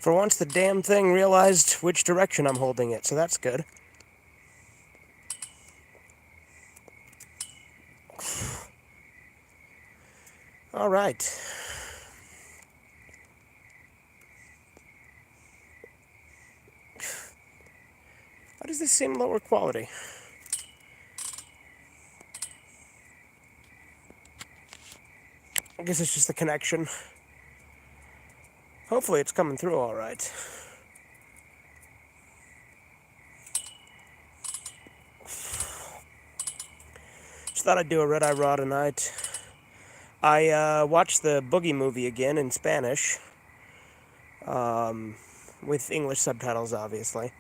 For once, the damn thing realized which direction I'm holding it, so that's good. Alright. Why does this seem lower quality? I guess it's just the connection. Hopefully it's coming through alright. Just thought I'd do a redeye raw tonight. I watched the Boogie movie again in Spanish. With English subtitles, obviously.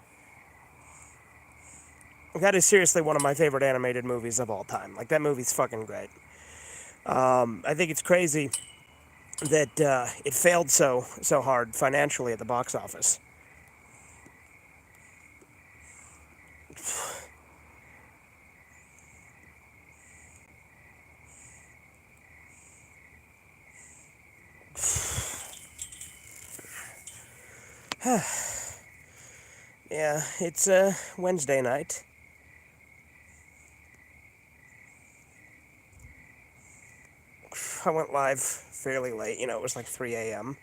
That is seriously one of my favorite animated movies of all time. Like, that movie's fucking great. I think it's crazy that it failed so hard financially at the box office. Yeah, it's Wednesday night. I went live fairly late, it was like 3 a.m.,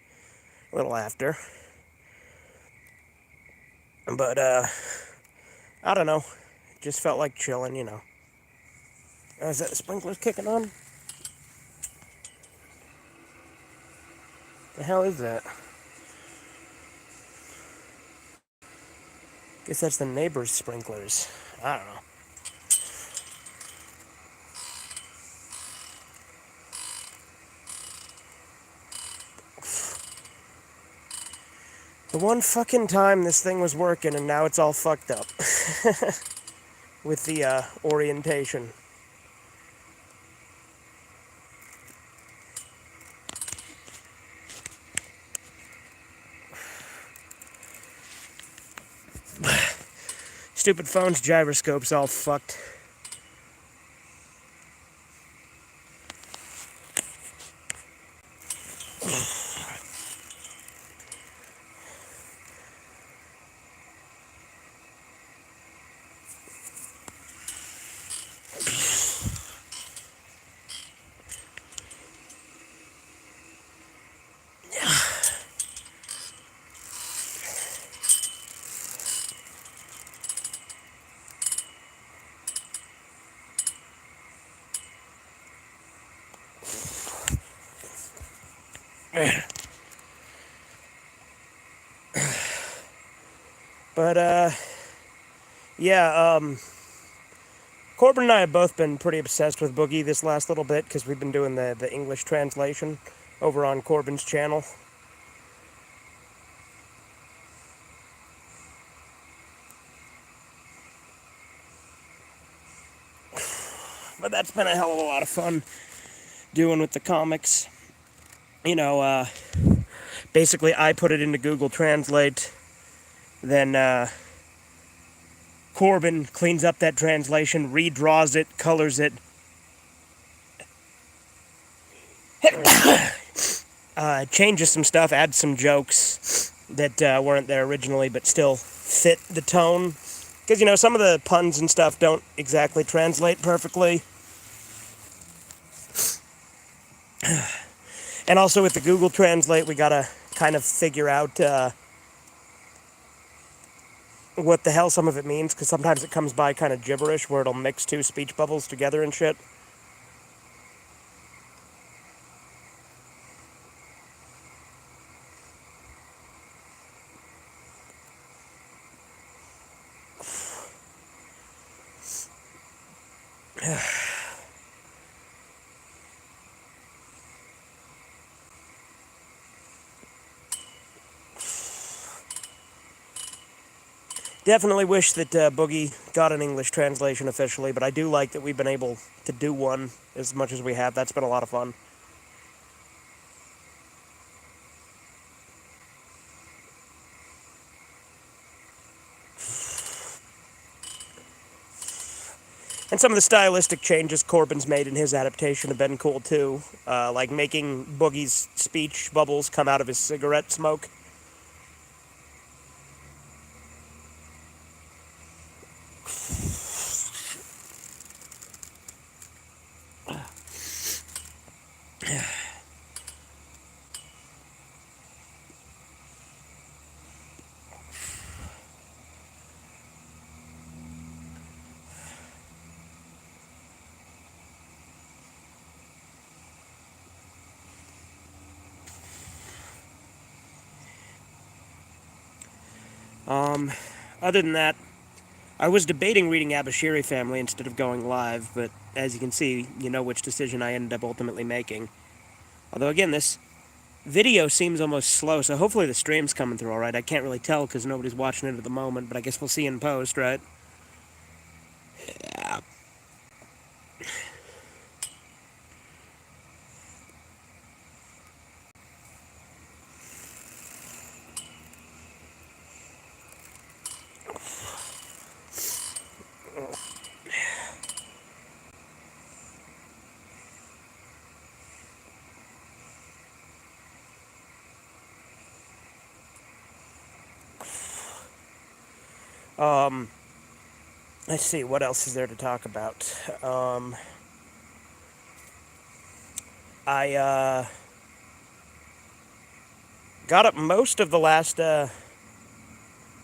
a little after. But, I don't know, just felt like chilling, Oh, is that the sprinklers kicking on? The hell is that? Guess that's the neighbor's sprinklers. I don't know. The one fucking time this thing was working and now it's all fucked up. With the, orientation. Stupid phone's gyroscope's all fucked. But, yeah, Corbin and I have both been pretty obsessed with Boogie this last little bit, because we've been doing the English translation over on Corbin's channel. But that's been a hell of a lot of fun doing with the comics. Basically I put it into Google Translate, then, Corbin cleans up that translation, redraws it, colors it, changes some stuff, adds some jokes that weren't there originally but still fit the tone. Because, some of the puns and stuff don't exactly translate perfectly. And also with the Google Translate, we gotta kind of figure out what the hell some of it means, because sometimes it comes by kind of gibberish, where it'll mix two speech bubbles together and shit. Definitely wish that Boogie got an English translation officially, but I do like that we've been able to do one as much as we have. That's been a lot of fun. And some of the stylistic changes Corbin's made in his adaptation have been cool too, like making Boogie's speech bubbles come out of his cigarette smoke. Other than that, I was debating reading Abashiri Family instead of going live, but as you can see, you know which decision I ended up ultimately making. Although, again, this video seems almost slow, so hopefully the stream's coming through alright. I can't really tell because nobody's watching it at the moment, but I guess we'll see in post, right? Yeah. Let's see, what else is there to talk about? I got up most of the last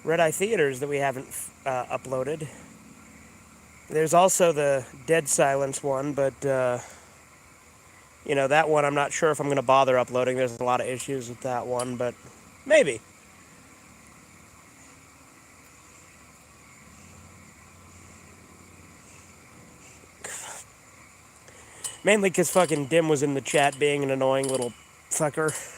Redeye Theaters that we haven't uploaded. There's also the Dead Silence one, but, you know, that one I'm not sure if I'm going to bother uploading. There's a lot of issues with that one, but maybe. Mainly because fucking Dim was in the chat being an annoying little fucker.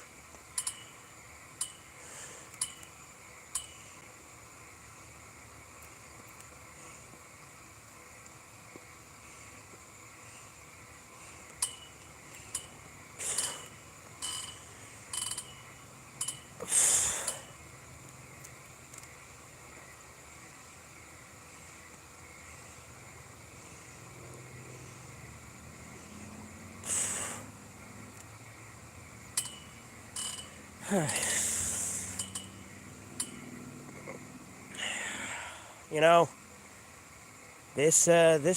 You know, this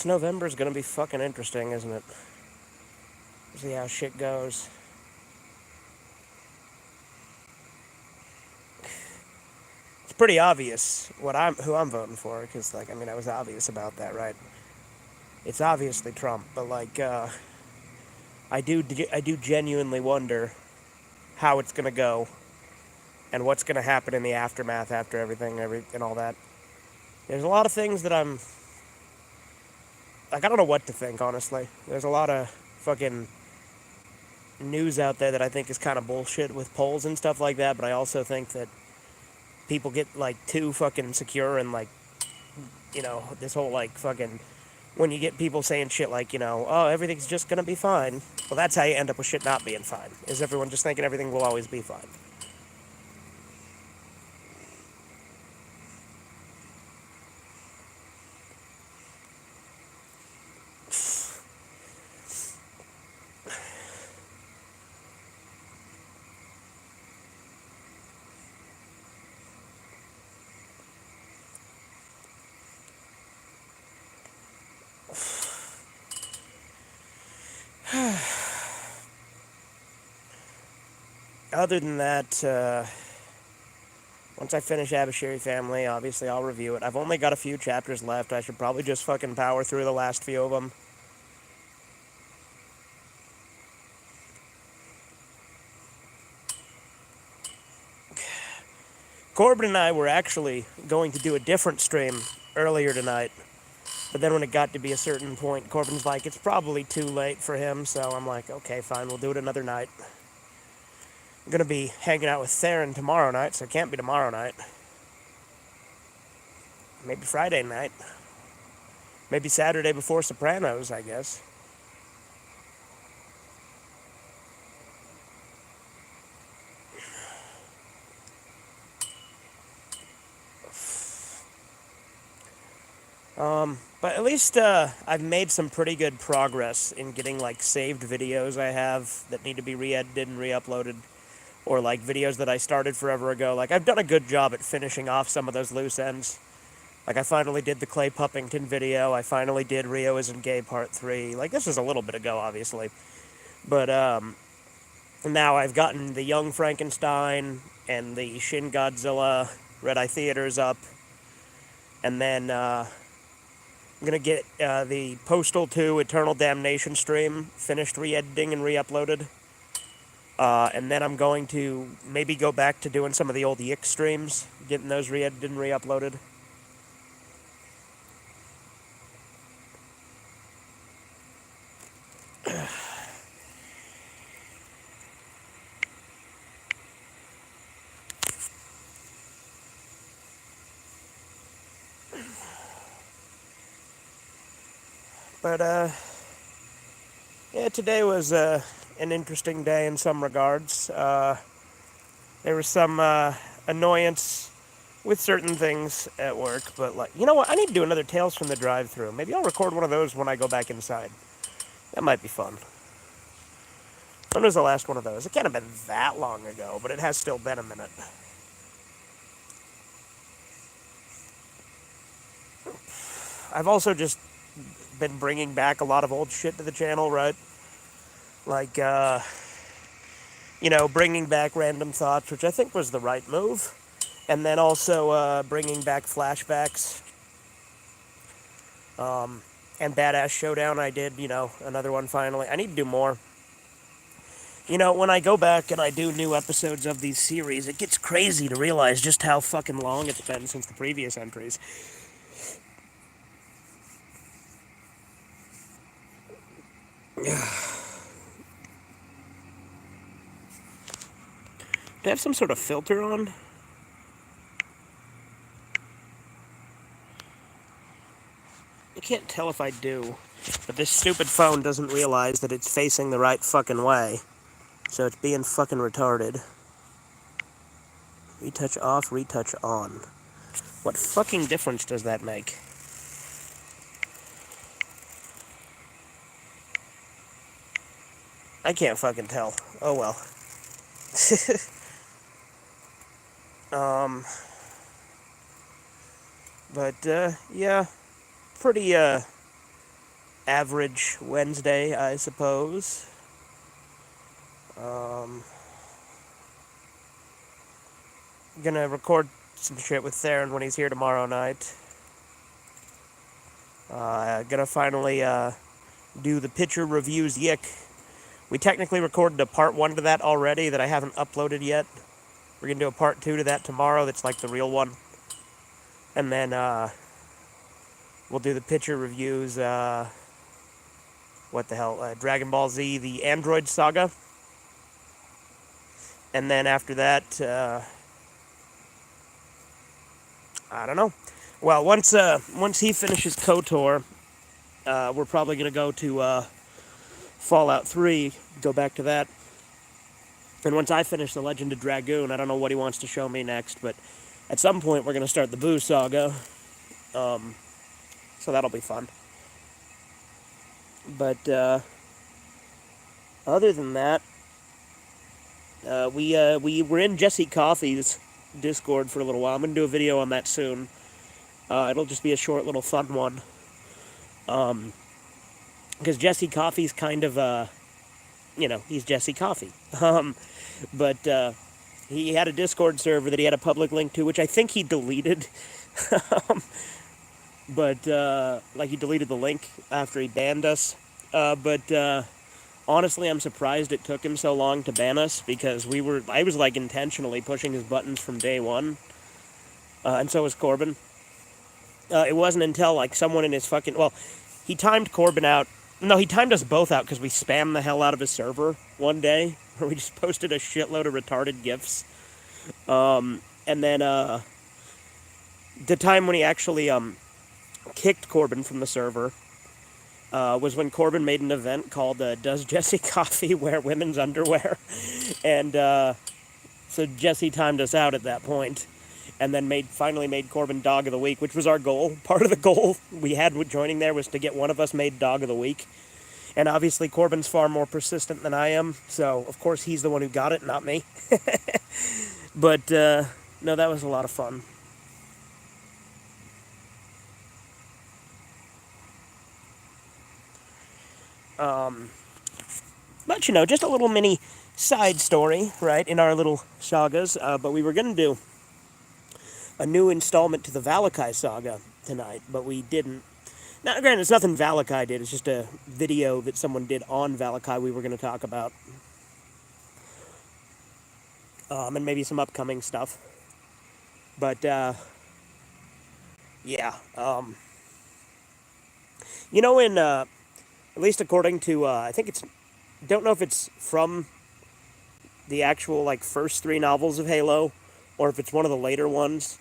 November is gonna be fucking interesting, isn't it? See how shit goes. It's pretty obvious who I'm voting for, because like, I mean, I was obvious about that, right? It's obviously Trump, but like, I do genuinely wonder how it's gonna go and what's gonna happen in the aftermath after everything, and all that. There's a lot of things that I'm like, I don't know what to think, honestly. There's a lot of fucking news out there that I think is kind of bullshit with polls and stuff like that, but I also think that people get like too fucking secure and like, you know, this whole like fucking, when you get people saying shit like, you know, oh, everything's just gonna be fine. Well, that's how you end up with shit not being fine, is everyone just thinking everything will always be fine. Other than that, once I finish Abashiri Family, obviously I'll review it. I've only got a few chapters left. I should probably just fucking power through the last few of them. Corbin and I were actually going to do a different stream earlier tonight, but then when it got to be a certain point, Corbin's like, it's probably too late for him, so I'm like, okay, fine, we'll do it another night. I'm gonna be hanging out with Theron tomorrow night, so it can't be tomorrow night. Maybe Friday night. Maybe Saturday before Sopranos, I guess. But at least, I've made some pretty good progress in getting, like, saved videos I have that need to be re-edited and re-uploaded. Or, like, videos that I started forever ago. Like, I've done a good job at finishing off some of those loose ends. Like, I finally did the Clay Puppington video. I finally did Rio Isn't Gay Part 3. Like, this was a little bit ago, obviously. But, now I've gotten the Young Frankenstein and the Shin Godzilla Redeye Theaters up. And then, I'm gonna get the Postal 2 Eternal Damnation stream finished re-editing and re-uploaded. And then I'm going to maybe go back to doing some of the old Yick streams, getting those re-edited and re-uploaded. But, yeah, today was an interesting day in some regards. There was some annoyance with certain things at work, but, like, you know what? I need to do another Tales from the Drive-Thru. Maybe I'll record one of those when I go back inside. That might be fun. When was the last one of those? It can't have been that long ago, but it has still been a minute. I've also just been bringing back a lot of old shit to the channel, right? Like, bringing back Random Thoughts, which I think was the right move. And then also bringing back flashbacks. And Badass Showdown, I did, another one finally. I need to do more. When I go back and I do new episodes of these series, it gets crazy to realize just how fucking long it's been since the previous entries. Do I have some sort of filter on? I can't tell if I do, but this stupid phone doesn't realize that it's facing the right fucking way. So it's being fucking retarded. Retouch off, retouch on. What fucking difference does that make? I can't fucking tell. Oh well. Yeah. Pretty, average Wednesday, I suppose. Gonna record some shit with Theron when he's here tomorrow night. Gonna finally, do the picture reviews yick. We technically recorded a part 1 to that already that I haven't uploaded yet. We're gonna do a part 2 to that tomorrow that's like the real one. And then, we'll do the picture reviews, Dragon Ball Z, the Android Saga. And then after that, I don't know. Well, once he finishes KOTOR, we're probably going to go to Fallout 3, go back to that. And once I finish The Legend of Dragoon, I don't know what he wants to show me next, but at some point we're going to start the Boo Saga. So that'll be fun. But other than that, we were in Jesse Coffey's Discord for a little while. I'm going to do a video on that soon. It'll just be a short little fun one. Because Jesse Coffey's kind of, he's Jesse Coffey. But he had a Discord server that he had a public link to, which I think he deleted. But he deleted the link after he banned us. But honestly, I'm surprised it took him so long to ban us, because I was intentionally pushing his buttons from day one. And so was Corbin. It wasn't until someone in his he timed Corbin out. No, he timed us both out because we spammed the hell out of his server one day, where we just posted a shitload of retarded GIFs. And then the time when he actually kicked Corbin from the server was when Corbin made an event called Does Jesse Coffey Wear Women's Underwear? And so Jesse timed us out at that point, and then finally made Corbin Dog of the Week, which was our goal. Part of the goal we had with joining there was to get one of us made Dog of the Week. And obviously Corbin's far more persistent than I am, so of course he's the one who got it, not me. But no, that was a lot of fun. But, just a little mini side story, right, in our little sagas. But we were going to do a new installment to the Valakai saga tonight, but we didn't. Now, granted, it's nothing Valakai did. It's just a video that someone did on Valakai we were going to talk about. And maybe some upcoming stuff. But yeah, in at least according to I think it's don't know if it's from the actual like first three novels of Halo, or if it's one of the later ones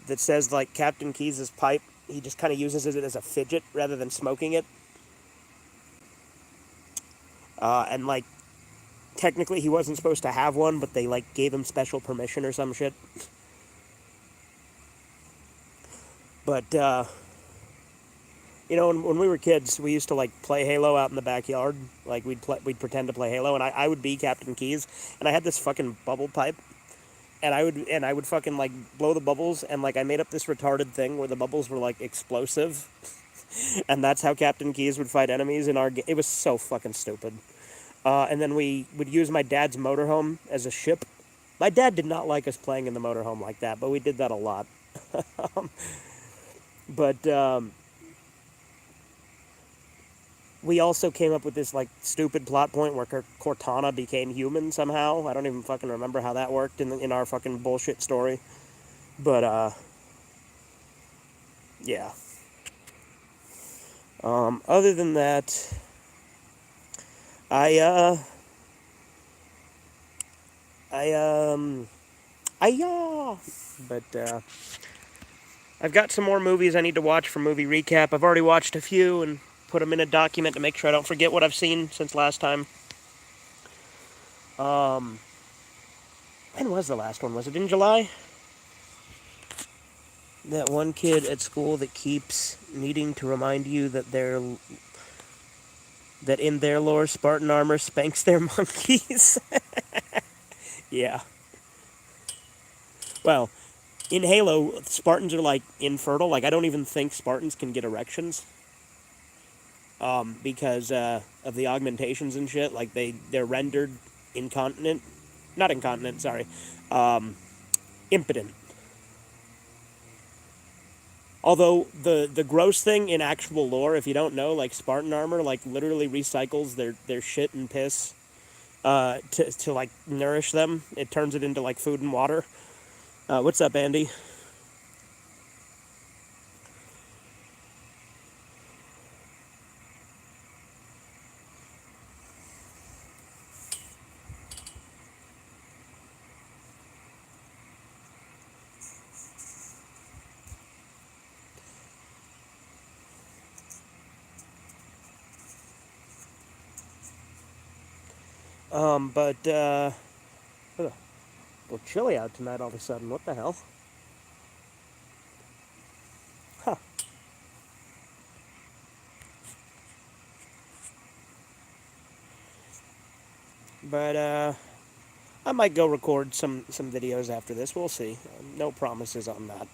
that says like Captain Keyes' pipe. He just kind of uses it as a fidget rather than smoking it, and like technically he wasn't supposed to have one, but they like gave him special permission or some shit. But when we were kids, we used to like play Halo out in the backyard. Like we'd pretend to play Halo, and I would be Captain Keyes, and I had this fucking bubble pipe, and I would fucking like blow the bubbles, and like I made up this retarded thing where the bubbles were like explosive, and that's how Captain Keyes would fight enemies in our game. It was so fucking stupid. And then we would use my dad's motorhome as a ship. My dad did not like us playing in the motorhome like that, but we did that a lot. But we also came up with this like stupid plot point where Cortana became human somehow. I don't even fucking remember how that worked in our fucking bullshit story. But yeah. Other than that, I I but I've got some more movies I need to watch for movie recap. I've already watched a few and put them in a document to make sure I don't forget what I've seen since last time. When was the last one? Was it in July? That one kid at school that keeps needing to remind you that in their lore, Spartan armor spanks their monkeys. Yeah. Well, in Halo, Spartans are like infertile. Like I don't even think Spartans can get erections. Because of the augmentations and shit. Like they're rendered incontinent, not incontinent. Sorry, impotent. Although the gross thing in actual lore, if you don't know, like Spartan armor, like literally recycles their shit and piss, to like nourish them. It turns it into like food and water. What's up, Andy? But ugh, well, chilly out tonight all of a sudden. What the hell? Huh. But I might go record some videos after this. We'll see. No promises on that.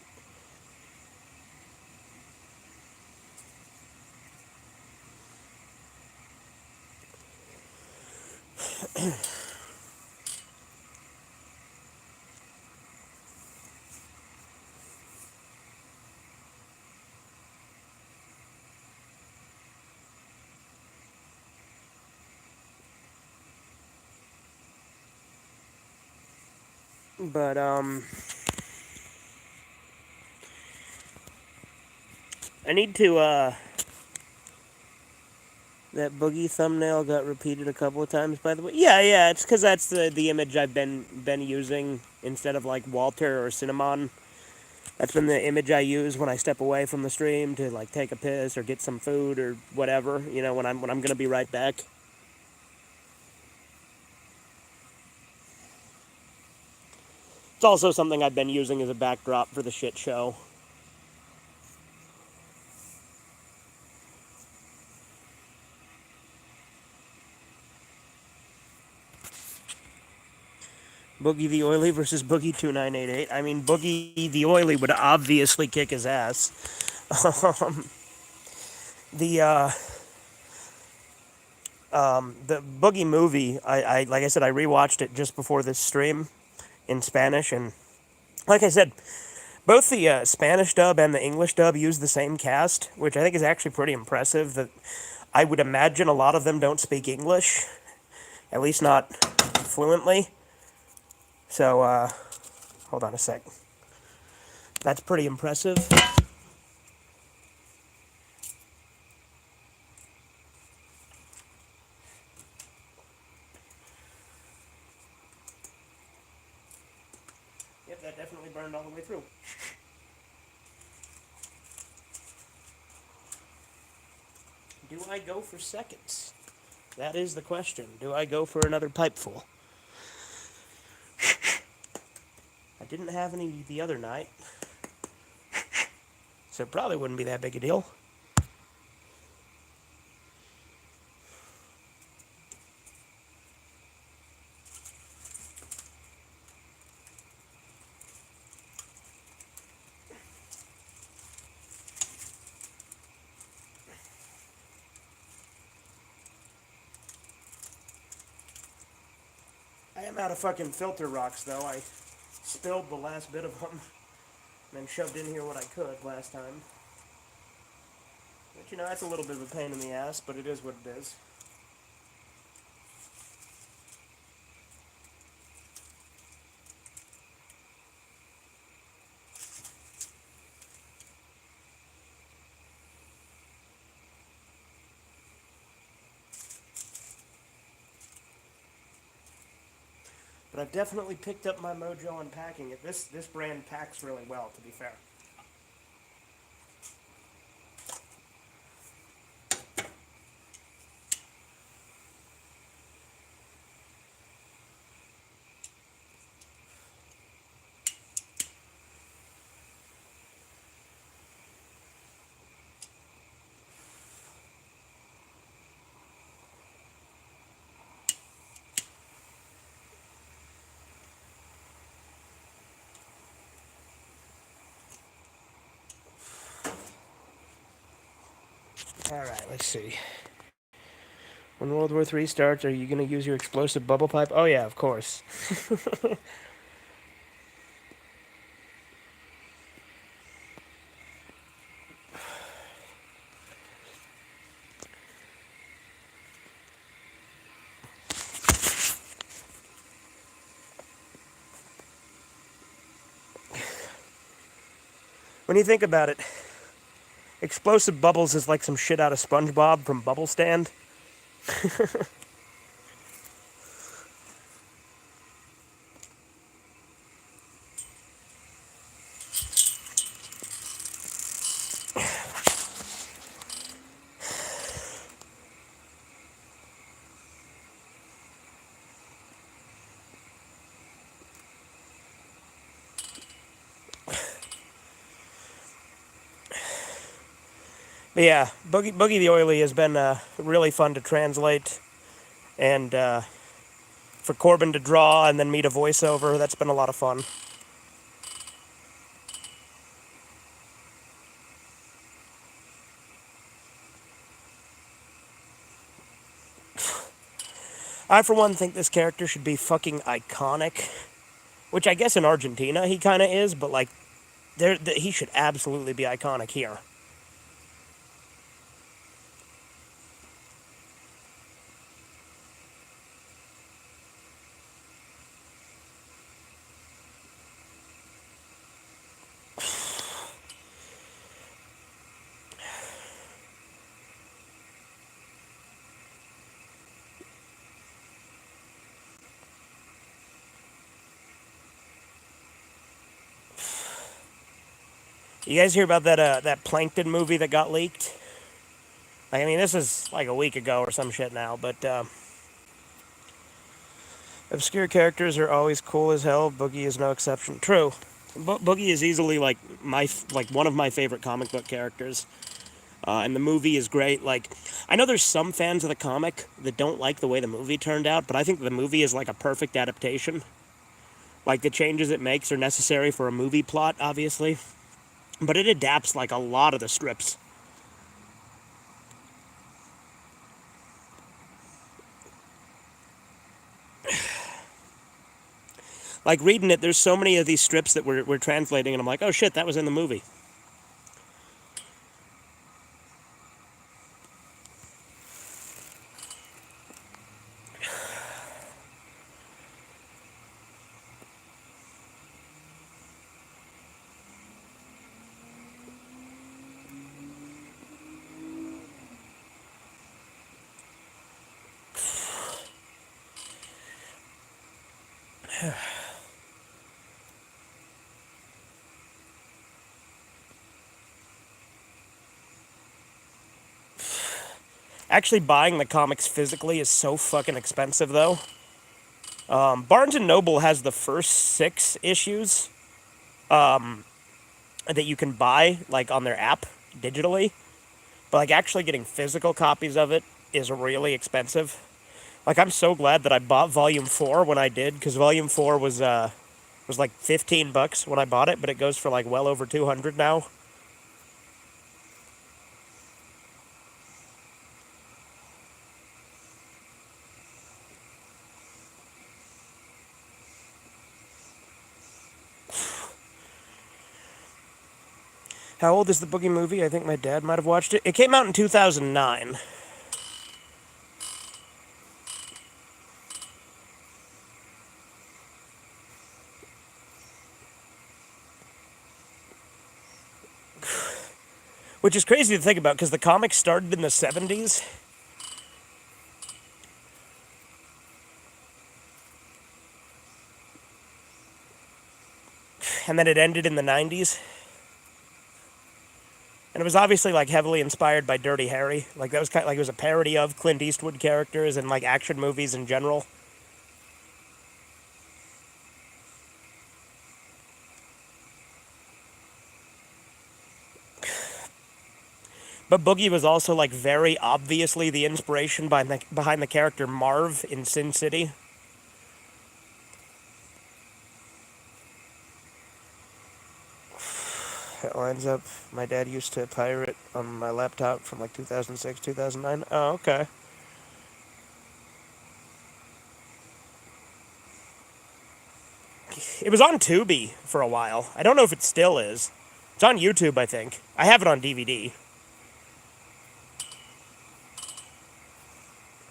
But I need to that boogie thumbnail got repeated a couple of times, by the way. Yeah, it's because that's the image I've been using instead of like Walter or Cinnamon. That's been the image I use when I step away from the stream to like take a piss or get some food or whatever. When I'm gonna be right back. It's also something I've been using as a backdrop for the shit show. Boogie the Oily versus Boogie 2988. I mean, Boogie the Oily would obviously kick his ass. the the Boogie movie, I like I said, I rewatched it just before this stream in Spanish, and like I said, both the Spanish dub and the English dub use the same cast, which I think is actually pretty impressive. That I would imagine a lot of them don't speak English, at least not fluently. So, hold on a sec. That's pretty impressive. Yep, that definitely burned all the way through. Do I go for seconds? That is the question. Do I go for another pipeful? I didn't have any the other night, so it probably wouldn't be that big a deal. I am out of fucking filter rocks, though. I spilled the last bit of them and then shoved in here what I could last time. But, you know, that's a little bit of a pain in the ass, but it is what it is. But I've definitely picked up my mojo on packing it. This brand packs really well, to be fair. Alright, let's see. When World War III starts, are you going to use your explosive bubble pipe? Oh, yeah, of course. When you think about it, explosive bubbles is like some shit out of SpongeBob from Bubble Stand. But yeah, Boogie the Oily has been really fun to translate, and for Corbin to draw and then me to voiceover, that's been a lot of fun. I, for one, think this character should be fucking iconic, which I guess in Argentina he kind of is, but like, he should absolutely be iconic here. You guys hear about that Plankton movie that got leaked? Like, I mean, this is like a week ago or some shit now, but obscure characters are always cool as hell. Boogie is no exception. True, Boogie is easily like one of my favorite comic book characters, and the movie is great. Like, I know there's some fans of the comic that don't like the way the movie turned out, but I think the movie is like a perfect adaptation. Like, the changes it makes are necessary for a movie plot, obviously, but it adapts like a lot of the strips. Like, reading it, there's so many of these strips that we're translating, and I'm like, oh shit, that was in the movie. Actually, buying the comics physically is so fucking expensive, though. Barnes and Noble has the first 6 issues that you can buy, like, on their app digitally. But, like, actually getting physical copies of it is really expensive. Like, I'm so glad that I bought Volume 4 when I did, because Volume 4 was like $15 when I bought it, but it goes for, like, well over 200 now. How old is the Boogie movie? I think my dad might have watched it. It came out in 2009. Which is crazy to think about, because the comics started in the 70s. And then it ended in the 90s. And it was obviously, like, heavily inspired by Dirty Harry. Like, that was kind of, like, it was a parody of Clint Eastwood characters and, like, action movies in general. But Boogie was also, like, very obviously the inspiration behind the character Marv in Sin City. It lines up. My dad used to pirate on my laptop from, like, 2006, 2009. Oh, okay. It was on Tubi for a while. I don't know if it still is. It's on YouTube, I think. I have it on DVD.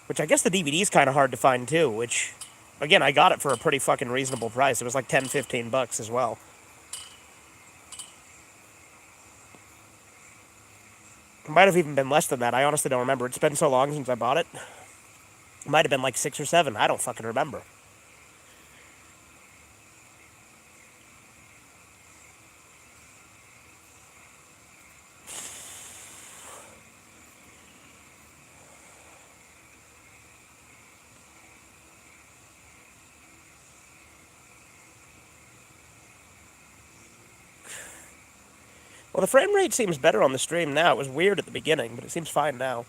Which I guess the DVD's kind of hard to find too, which, again, I got it for a pretty fucking reasonable price. It was like 10, $15 as well. It might have even been less than that. I honestly don't remember. It's been so long since I bought it. It might have been like 6 or 7. I don't fucking remember. Well, the frame rate seems better on the stream now. It was weird at the beginning, but it seems fine now.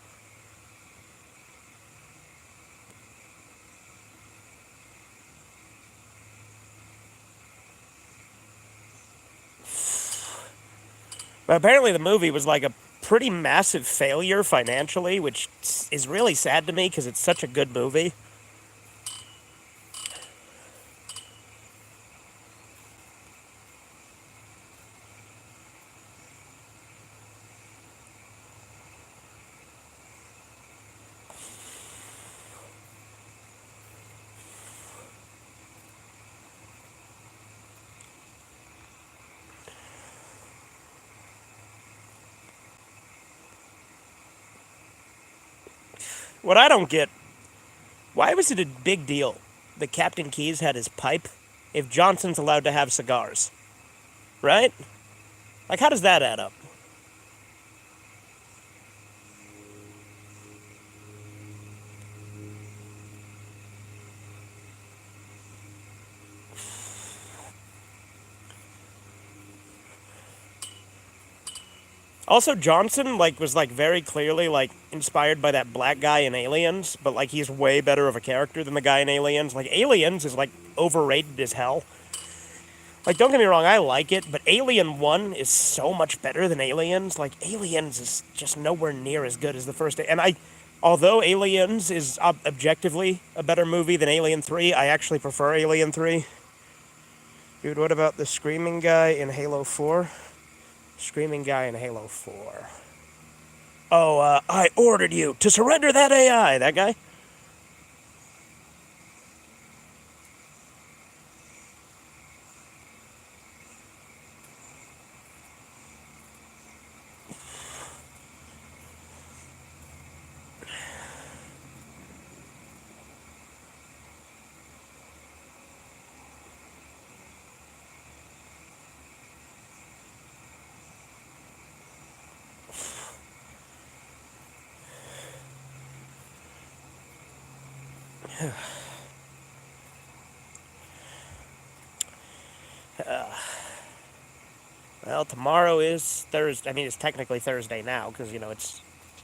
But apparently the movie was like a pretty massive failure financially, which is really sad to me because it's such a good movie. What I don't get, why was it a big deal that Captain Keyes had his pipe if Johnson's allowed to have cigars? Right? Like, how does that add up? Also, Johnson, like, was, like, very clearly, like, inspired by that black guy in Aliens, but, like, he's way better of a character than the guy in Aliens. Like, Aliens is, like, overrated as hell. Like, don't get me wrong, I like it, but Alien 1 is so much better than Aliens. Like, Aliens is just nowhere near as good as the first. And although Aliens is objectively a better movie than Alien 3, I actually prefer Alien 3. Dude, what about the screaming guy in Halo 4? Screaming guy in Halo 4. Oh, I ordered you to surrender that AI. That guy? Well, tomorrow is Thursday. I mean, it's technically Thursday now because it's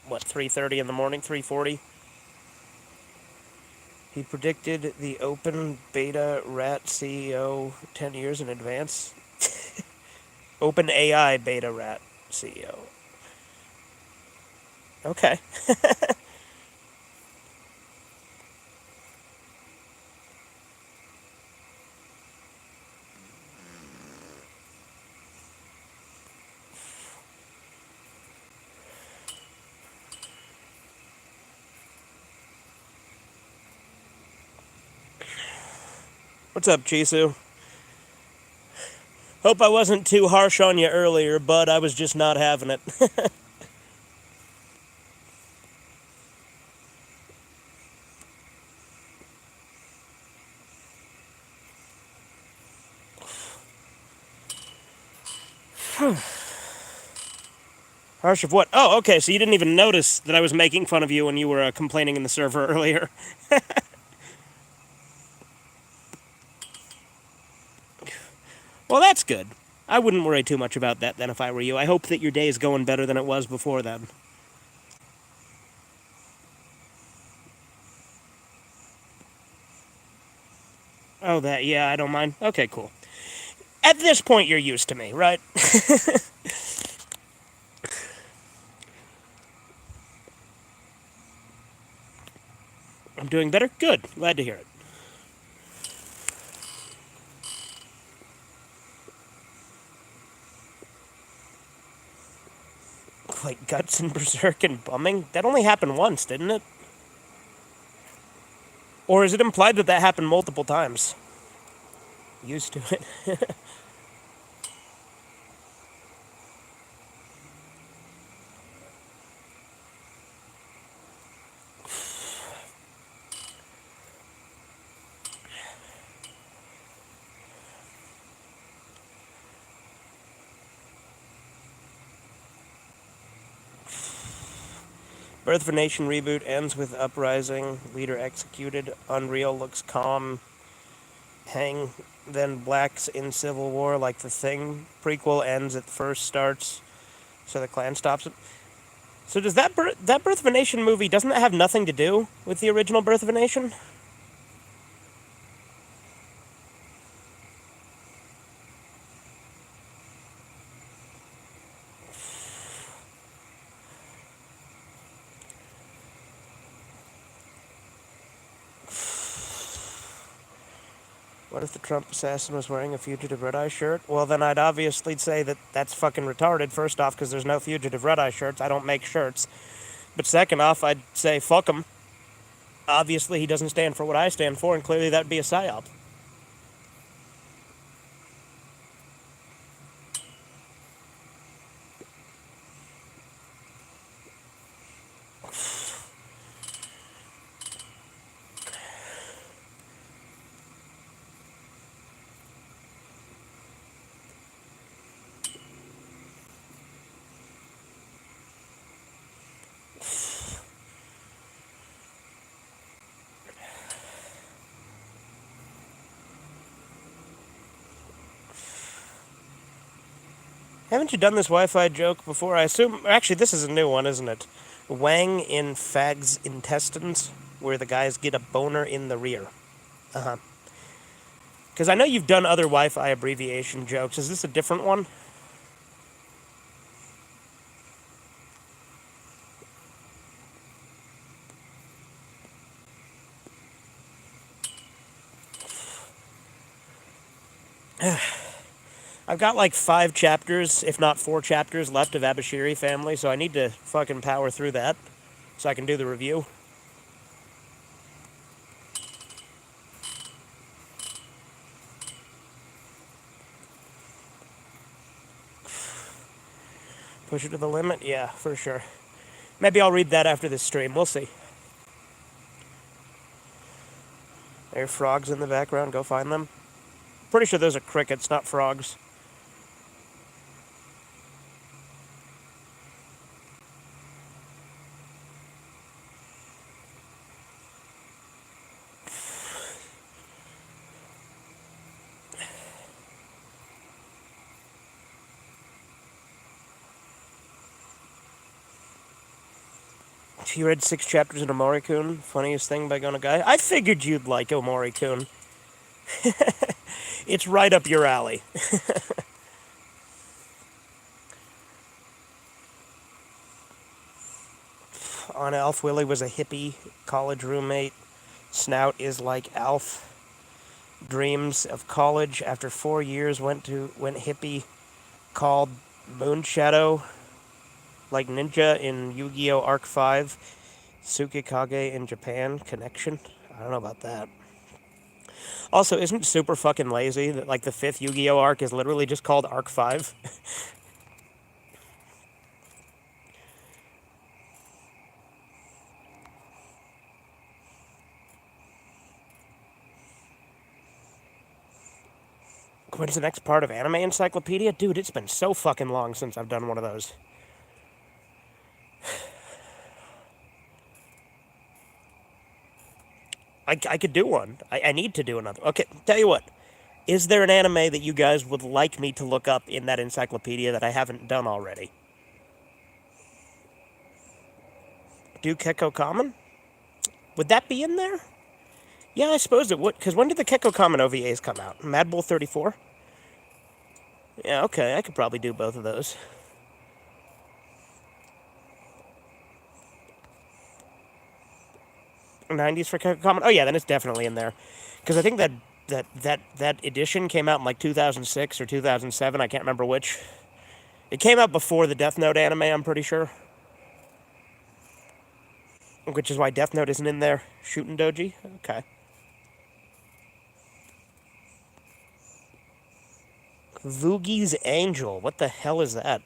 what 3:30 in the morning, 3:40. He predicted the open beta rat CEO 10 years in advance. Open AI beta rat CEO. Okay. What's up, Chisu? Hope I wasn't too harsh on you earlier, but I was just not having it. Harsh of what? Oh, okay, so you didn't even notice that I was making fun of you when you were complaining in the server earlier. Well, that's good. I wouldn't worry too much about that then if I were you. I hope that your day is going better than it was before then. Oh, that, yeah, I don't mind. Okay, cool. At this point, you're used to me, right? I'm doing better? Good. Glad to hear it. Like guts and berserk and bumming? That only happened once, didn't it? Or is it implied that that happened multiple times? Used to it. Birth of a Nation reboot ends with uprising, leader executed, Unreal looks calm, Hang, then blacks in Civil War like the Thing. Prequel ends at first starts, so the clan stops it. So does that Birth of a Nation movie, doesn't it have nothing to do with the original Birth of a Nation? What if the Trump assassin was wearing a fugitive redeye shirt? Well, then I'd obviously say that that's fucking retarded, first off, because there's no fugitive redeye shirts. I don't make shirts. But second off, I'd say fuck him. Obviously, he doesn't stand for what I stand for, and clearly that'd be a psyop. Haven't you done this Wi-Fi joke before? I assume... Actually, this is a new one, isn't it? Wang in Fag's intestines, where the guys get a boner in the rear. Uh-huh. Because I know you've done other Wi-Fi abbreviation jokes. Is this a different one? I've got like 5 chapters, if not 4 chapters, left of Abashiri Family, so I need to fucking power through that so I can do the review. Push it to the limit? Yeah, for sure. Maybe I'll read that after this stream. We'll see. There are frogs in the background. Go find them. Pretty sure those are crickets, not frogs. You read 6 chapters in Omori-kun, funniest thing by Gonna Guy. I figured you'd like Omori-kun. It's right up your alley. On Alf, Willie was a hippie college roommate. Snout is like Alf. Dreams of college. After 4 years, went hippie. Called Moonshadow, like Ninja in Yu-Gi-Oh! Arc 5. Tsukikage in Japan. Connection. I don't know about that. Also, isn't it super fucking lazy that like the 5th Yu-Gi-Oh! Arc is literally just called Arc 5? When's the next part of Anime Encyclopedia? Dude, it's been so fucking long since I've done one of those. I could do one. I need to do another. Okay, tell you what. Is there an anime that you guys would like me to look up in that encyclopedia that I haven't done already? Do Kekko Common? Would that be in there? Yeah, I suppose it would. Because when did the Kekko Common OVAs come out? Mad Bull 34? Yeah, okay, I could probably do both of those. 90s for Kekko Common? Oh yeah, then it's definitely in there. Because I think that edition came out in like 2006 or 2007. I can't remember which. It came out before the Death Note anime, I'm pretty sure. Which is why Death Note isn't in there. Shootin' Doji? Okay. Woogie's Angel. What the hell is that?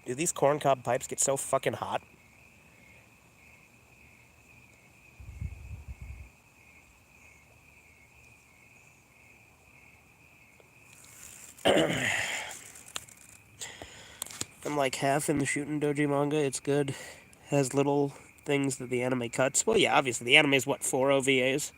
Do these corncob pipes get so fucking hot? I'm like half in the Shootin' Doji manga. It's good. Has little things that the anime cuts. Well, yeah, obviously. The anime is what, 4 OVAs?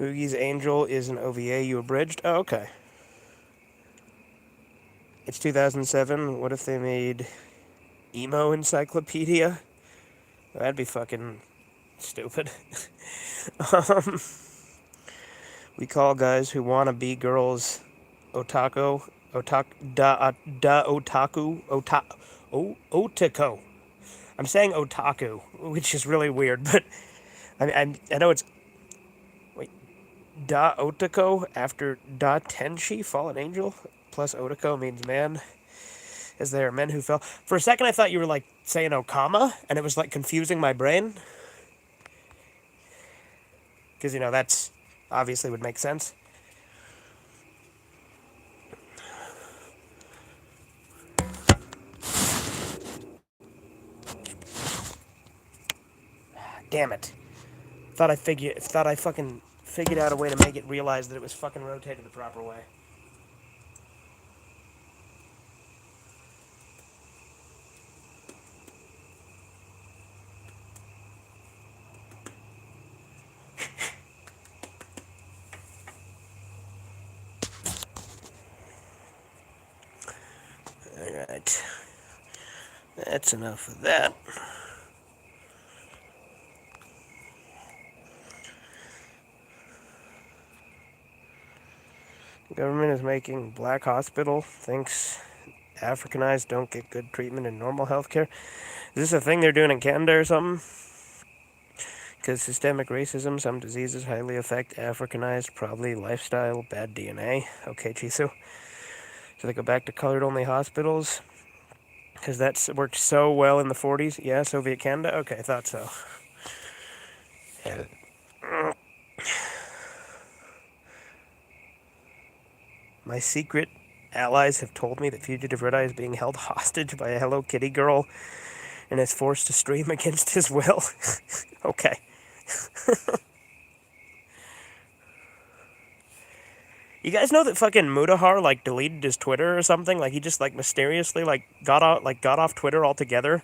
Woogie's Angel is an OVA you abridged? Oh, okay. It's 2007. What if they made Emo Encyclopedia? That'd be fucking stupid. um, we call guys who want to be girls otaku. Otako. I'm saying otaku, which is really weird, but I know it's... Wait. Da otako after da tenshi, fallen angel, plus otako means man. Is there men who fell? For a second, I thought you were like saying Okama, and it was like confusing my brain. Because, you know, that's obviously would make sense. Damn it. Thought I fucking figured out a way to make it realize that it was fucking rotated the proper way. Alright. That's enough of that. Government is making black hospital thinks Africanized don't get good treatment in normal healthcare. Is this a thing they're doing in Canada or something? Because systemic racism, some diseases highly affect Africanized, probably lifestyle, bad DNA. Okay, Chisu. So they go back to colored-only hospitals? Because that's worked so well in the 40s? Yeah, Soviet Canada? Okay, I thought so. My secret allies have told me that Fugitive Redeye is being held hostage by a Hello Kitty girl and is forced to stream against his will. Okay. You guys know that fucking Mudahar like deleted his Twitter or something? Like he just like mysteriously like got off Twitter altogether.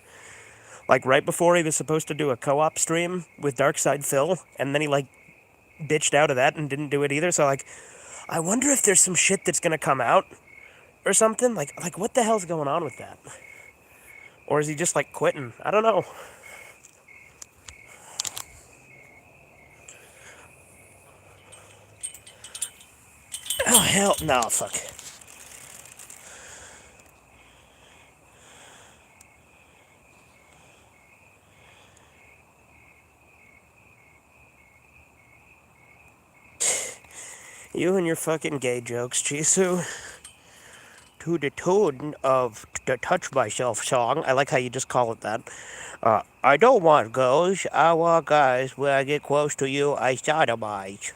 Like right before he was supposed to do a co-op stream with Darkside Phil, and then he like bitched out of that and didn't do it either. So like, I wonder if there's some shit that's gonna come out or something. Like what the hell's going on with that? Or is he just like quitting? I don't know. Oh hell no, fuck. You and your fucking gay jokes, Jisoo. To the tune of the Touch Myself song. I like how you just call it that. I don't want girls, I want guys. When I get close to you, I sodomize.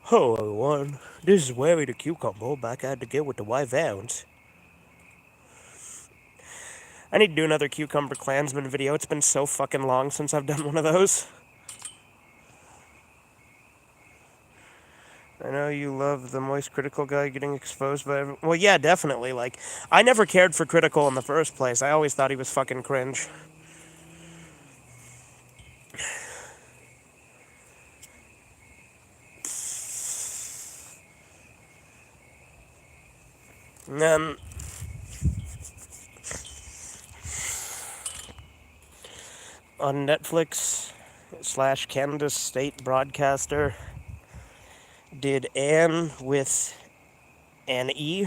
Hello, everyone. This is Wary the Cucumber back at it again with the Wyverns. I need to do another Cucumber Klansman video. It's been so fucking long since I've done one of those. I know you love the Moist Critical guy getting exposed by everyone. Well, yeah, definitely. Like, I never cared for Critical in the first place. I always thought he was fucking cringe. And then on Netflix / Kansas State broadcaster did Anne with an E.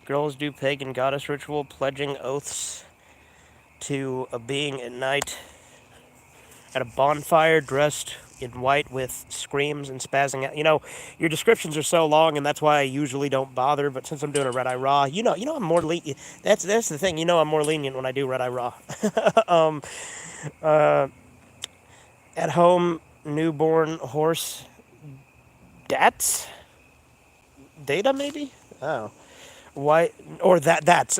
Girls do pagan goddess ritual, pledging oaths to a being at night at a bonfire dressed in white with screams and spazzing out. You know, your descriptions are so long, and that's why I usually don't bother. But since I'm doing a Red Eye Raw, you know, I'm more lenient. That's the thing. You know, I'm more lenient when I do Red Eye Raw. At home, newborn horse. Dats? Data maybe? Oh, white or that's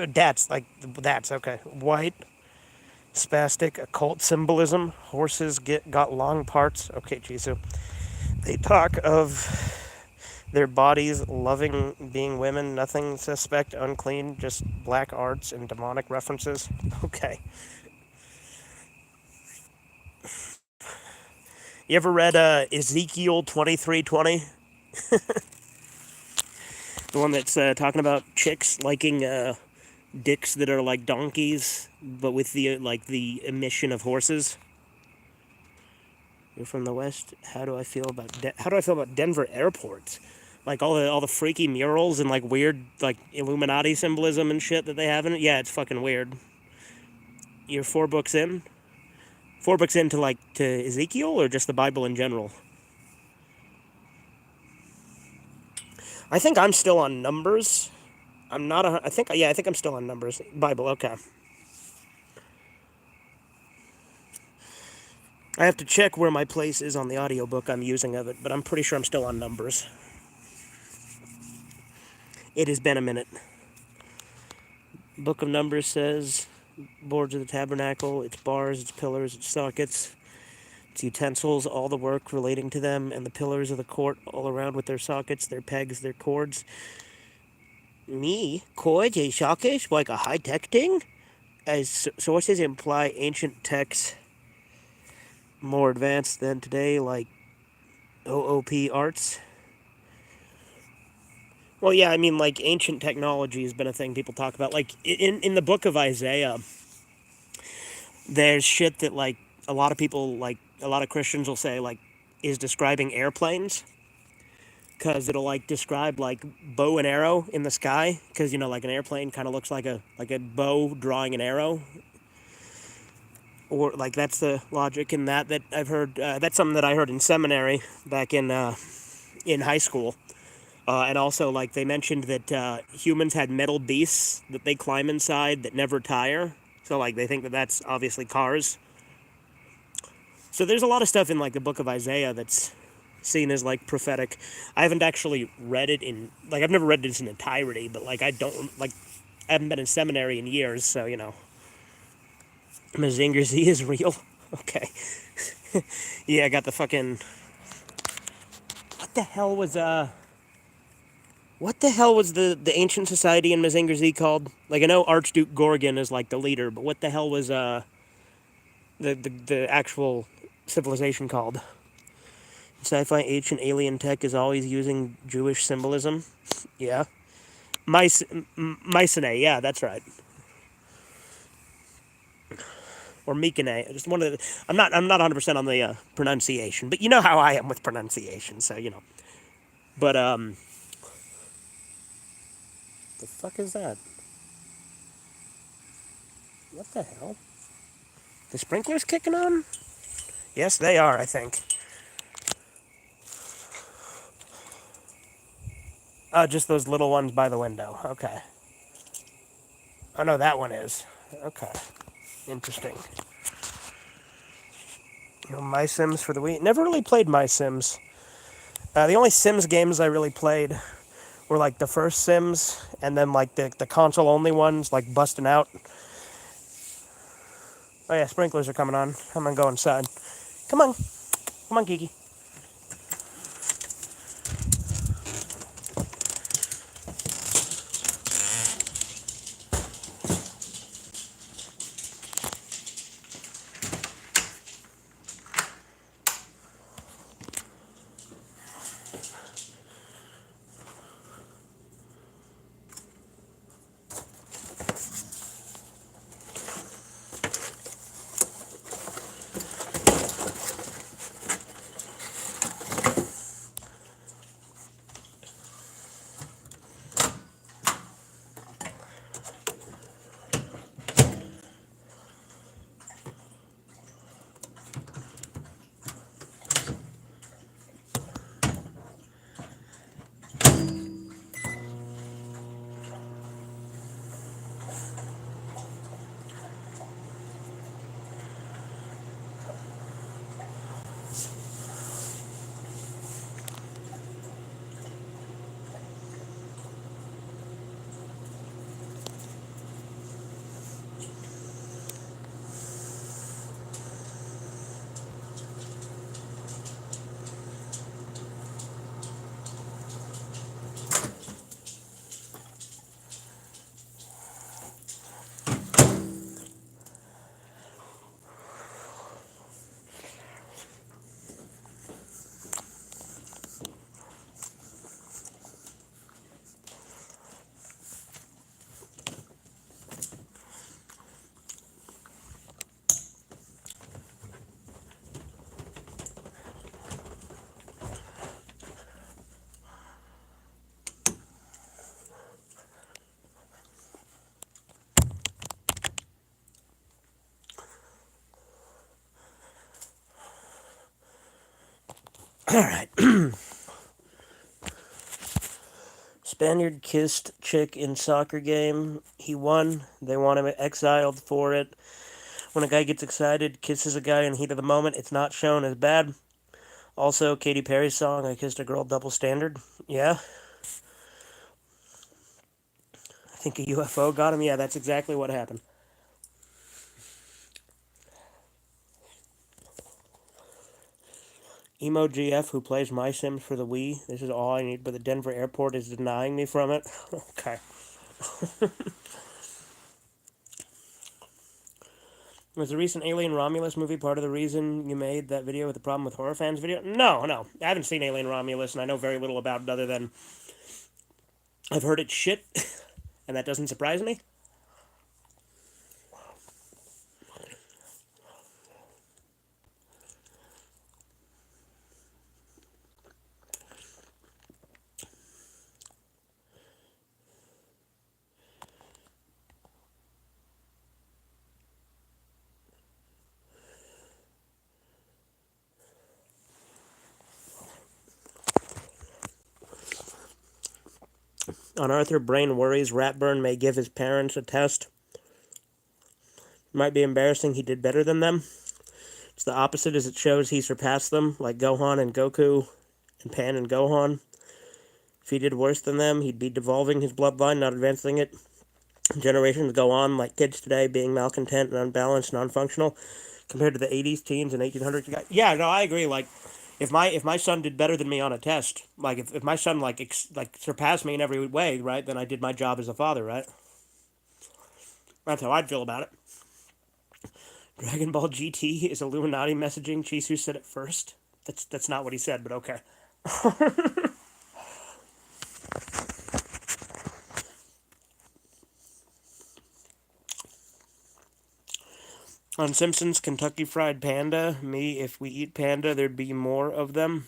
like that's okay. White spastic occult symbolism. Horses got long parts. Okay, Jisoo. They talk of their bodies loving being women, nothing suspect, unclean, just black arts and demonic references. Okay. You ever read Ezekiel 23:20? The one that's talking about chicks liking dicks that are like donkeys, but with the like the emission of horses. You're from the West. How do I feel about Denver airports? Like all the freaky murals and like weird like Illuminati symbolism and shit that they have in it. Yeah, it's fucking weird. You're 4 books in. 4 books into like to Ezekiel or just the Bible in general. I think I'm still on Numbers. I'm not. I think I'm still on Numbers. Bible. Okay. I have to check where my place is on the audiobook I'm using of it, but I'm pretty sure I'm still on Numbers. It has been a minute. Book of Numbers says boards of the tabernacle, its bars, its pillars, its sockets, its utensils, all the work relating to them, and the pillars of the court all around with their sockets, their pegs, their cords. Cords and sockets like a high-tech thing? As sources imply ancient texts more advanced than today, like OOP arts. Well, yeah, I mean, like, ancient technology has been a thing people talk about. Like, in the book of Isaiah, there's shit that, like, a lot of Christians will say, like, is describing airplanes. Because it'll, like, describe, like, bow and arrow in the sky. Because, you know, like, an airplane kind of looks like a bow drawing an arrow. Or, like, that's the logic in that I've heard. That's something that I heard in seminary back in high school. And also, like, they mentioned that humans had metal beasts that they climb inside that never tire. So, like, they think that that's obviously cars. So there's a lot of stuff in, like, the book of Isaiah that's seen as, like, prophetic. I haven't actually read it in, like, I've never read it in entirety, but, like, I haven't been in seminary in years, so, you know. Mazinger Z is real? Okay. Yeah, I got the fucking the hell was what the hell was the ancient society in Mazinger Z called? Like I know Archduke Gorgon is like the leader, but what the hell was the actual civilization called? Sci-fi ancient alien tech is always using Jewish symbolism. Yeah. Mycenae, yeah, that's right. Or Mycenae. Just one of the. I'm not 100% on the pronunciation, but you know how I am with pronunciation, so you know. But the fuck is that? What the hell? The sprinklers kicking on? Yes, they are. I think. Oh, just those little ones by the window. Okay. Oh no, that one is. Okay. Interesting. You know, My Sims for the Wii. Never really played My Sims. The only Sims games I really played were like the first Sims, and then like the console only ones, like Busting Out. Oh yeah, sprinklers are coming on. I'm gonna go inside. Come on, come on, Kiki. All right. Spaniard kissed chick in soccer game. He won. They want him exiled for it. When a guy gets excited, kisses a guy in the heat of the moment, it's not shown as bad. Also, Katy Perry's song, I Kissed a Girl, Double Standard. Yeah. I think a UFO got him. Yeah, that's exactly what happened. Emo GF, who plays My Sims for the Wii. This is all I need, but the Denver airport is denying me from it. Okay. Was the recent Alien Romulus movie part of the reason you made that video with the problem with horror fans video? No, no. I haven't seen Alien Romulus, and I know very little about it other than I've heard it's shit, and that doesn't surprise me. On Arthur Brain worries Ratburn may give his parents a test. Might be embarrassing he did better than them. It's the opposite as it shows he surpassed them, like Gohan and Goku and Pan and Gohan. If he did worse than them, he'd be devolving his bloodline, not advancing it. Generations go on, like kids today, being malcontent and unbalanced, non-functional, compared to the 80s teens and 1800s. Yeah, no, I agree. Like, If my son did better than me on a test, like if my son like surpassed me in every way, right, then I did my job as a father, right? That's how I'd feel about it. Dragon Ball GT is Illuminati messaging. Chisu said it first. That's not what he said, but okay. On Simpsons, Kentucky Fried Panda. Me, if we eat panda, there'd be more of them.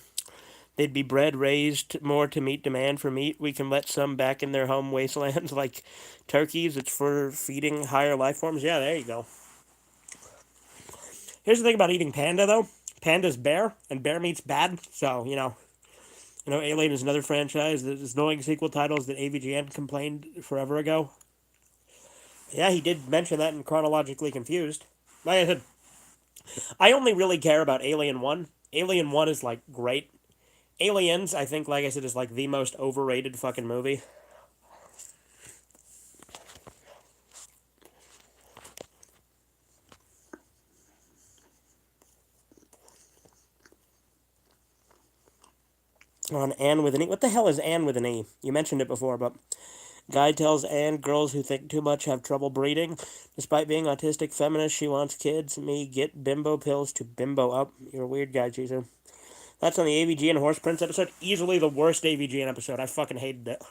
They'd be bred, raised more to meet demand for meat. We can let some back in their home wastelands like turkeys. It's for feeding higher life forms. Yeah, there you go. Here's the thing about eating panda, though. Panda's bear, and bear meat's bad. So, Alien is another franchise. There's annoying sequel titles that AVGN complained forever ago. Yeah, he did mention that in Chronologically Confused. Like I said, I only really care about Alien 1. Alien 1 is, like, great. Aliens, I think, like I said, is, like, the most overrated fucking movie. On Anne with an E. What the hell is Anne with an E? You mentioned it before, but... Guy tells Anne girls who think too much have trouble breeding. Despite being autistic feminist, she wants kids. Me, get bimbo pills to bimbo up. You're a weird guy, Chizu. That's on the AVG and Horse Prince episode. Easily the worst AVGN episode. I fucking hated it.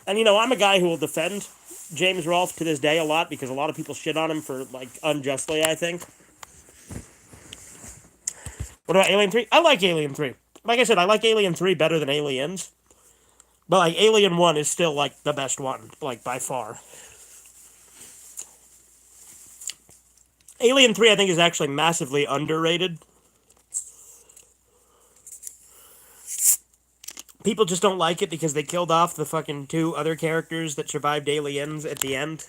And I'm a guy who will defend James Rolfe to this day a lot because a lot of people shit on him for, like, unjustly, I think. What about Alien 3? I like Alien 3. Like I said, I like Alien 3 better than Aliens. But, like, Alien 1 is still, like, the best one. Like, by far. Alien 3, I think, is actually massively underrated. People just don't like it because they killed off the fucking two other characters that survived Aliens at the end.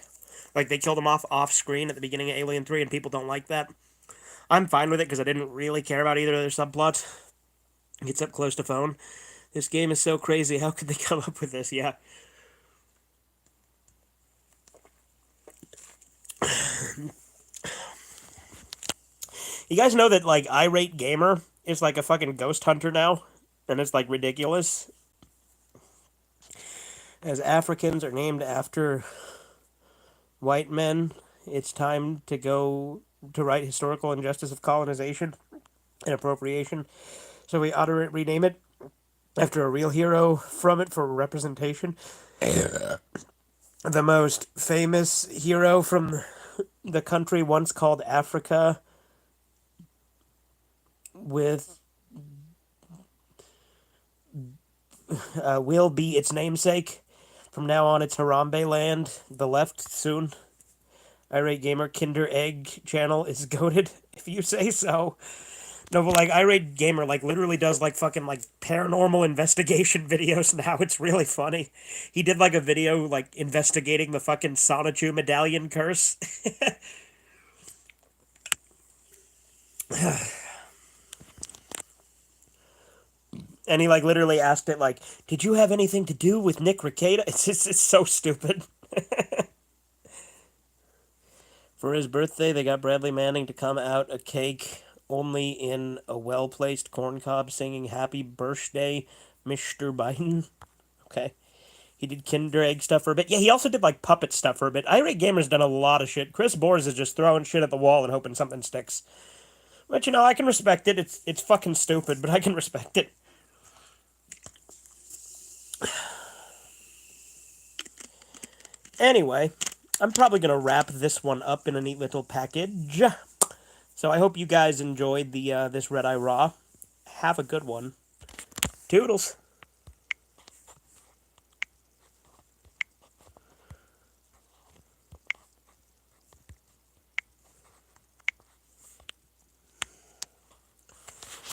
Like, they killed them off screen at the beginning of Alien 3, and people don't like that. I'm fine with it because I didn't really care about either of their subplots. Gets up close to phone. This game is so crazy. How could they come up with this? Yeah. You guys know that, like, Irate Gamer is, like, a fucking ghost hunter now? And it's, like, ridiculous. As Africans are named after white men, it's time to go to right historical injustice of colonization and appropriation. So we ought to rename it after a real hero from it for representation. The most famous hero from the country once called Africa will be its namesake. From now on, it's Harambe Land. The left soon. Irate Gamer Kinder Egg channel is goated, if you say so. No, but, like, Irate Gamer, like, literally does, like, fucking, like, paranormal investigation videos now. It's really funny. He did, like, a video, like, investigating the fucking Sonichu medallion curse. And he, like, literally asked it, like, did you have anything to do with Nick Rekieta? It's so stupid. For his birthday, they got Bradley Manning to come out a cake only in a well-placed corncob singing Happy Birthday, Mr. Biden. Okay. He did Kinder Egg stuff for a bit. Yeah, he also did, like, puppet stuff for a bit. Irate Gamer's done a lot of shit. Chris Bores is just throwing shit at the wall and hoping something sticks. But, I can respect it. It's fucking stupid, but I can respect it. Anyway, I'm probably going to wrap this one up in a neat little package. So I hope you guys enjoyed the this Redeye Raw. Have a good one. Toodles.